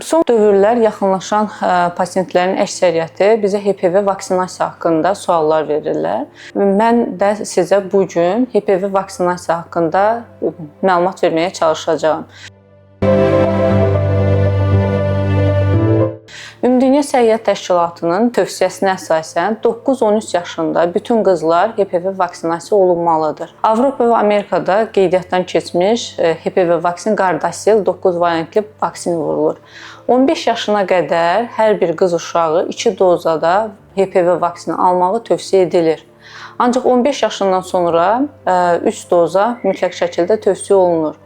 Son dövrlər yaxınlaşan pasientlərin əksəriyyəti bizə HPV vaksinasiya haqqında suallar verirlər. Mən də sizə bu gün HPV vaksinasiya haqqında məlumat verməyə çalışacağam. Ümumdünya Səhiyyə Təşkilatının tövsiyəsinə əsasən 9-13 yaşında bütün qızlar HPV vaksinasiya olunmalıdır. Avropa və Amerikada qeydiyyatdan keçmiş HPV vaksin Gardasil 9 variantlı vaksin vurulur. 15 yaşına qədər hər bir qız uşağı 2 dozada HPV vaksini almağı tövsiyə edilir. Ancaq 15 yaşından sonra 3 doza mütləq şəkildə tövsiyə olunur.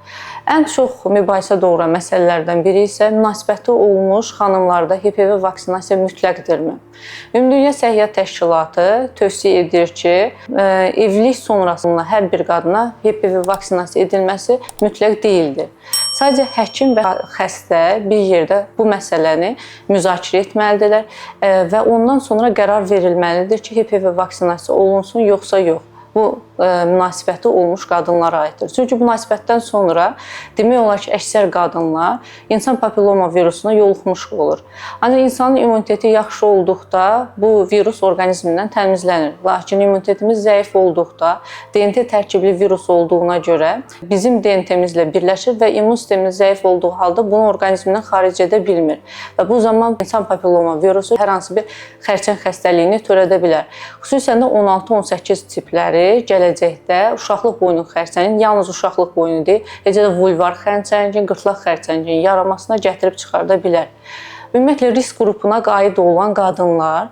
Ən çox mübahisə doğuran məsələlərdən biri isə münasibəti olmuş xanımlarda HPV vaksinasiya mütləqdirmi? Ümumdünya Səhiyyə Təşkilatı tövsiyə edir ki, evlilik sonrasında hər bir qadına HPV vaksinasiya edilməsi mütləq deyildir. Sadəcə həkim və xəstə bir yerdə bu məsələni müzakirə etməlidirlər və ondan sonra qərar verilməlidir ki, HPV vaksinasiya olunsun yoxsa yox. Bu münasibəti olmuş qadınlara aiddir. Çünki münasibətdən sonra demək olar ki, əksər qadınlar insan papilloma virusuna yoluxmuş olur. Ancaq insanın immuniteti yaxşı olduqda bu virus orqanizmindən təmizlənir. Lakin immunitetimiz zəif olduqda DNT tərkibli virus olduğuna görə bizim DNT-mizlə birləşir və immun sistemimiz zəif olduğu halda bunu orqanizmindən xaric edə bilmir. Və bu zaman insan papilloma virusu hər hansı bir xərçəng xəstəliyini törədə bilər. Xüsusən də 16-18 tipləri gələcəkdə uşaqlıq boynu xərçəngin, yalnız uşaqlıq boynu deyil, eləcə də vulvar xərçəngin, qırtlaq xərçəngin yaramasına gətirib çıxarda bilər. Ümumiyyətlə, risk qrupuna qaid olan qadınlar,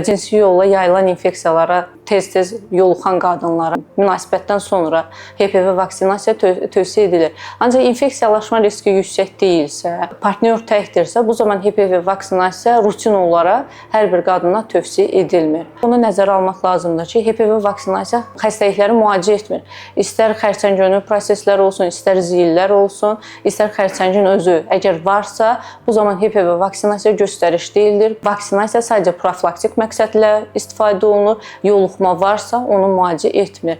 cinsi yolla yayılan infeksiyalara tez-tez yoluxan qadınlara münasibətdən sonra HPV vaksinasiya tövsiyə edilir. Ancaq infeksiyalaşma riski yüksək deyilsə, partnyor təkdirsə, bu zaman HPV vaksinasiya rutin olaraq hər bir qadına tövsiyə edilmir. Bunu nəzərə almaq lazımdır ki, HPV vaksinasiya xəstəlikləri müalicə etmir. İstər xərçəngönü proseslər olsun, istər ziyillər olsun, istər xərçəngin özü. Əgər varsa, bu zaman HPV vaksinasiya göstəriş deyildir. Vaksinasiya sadəcə profilaktik məqsədlə istifadə olunur. Yoluxma varsa, onu müalicə etmir.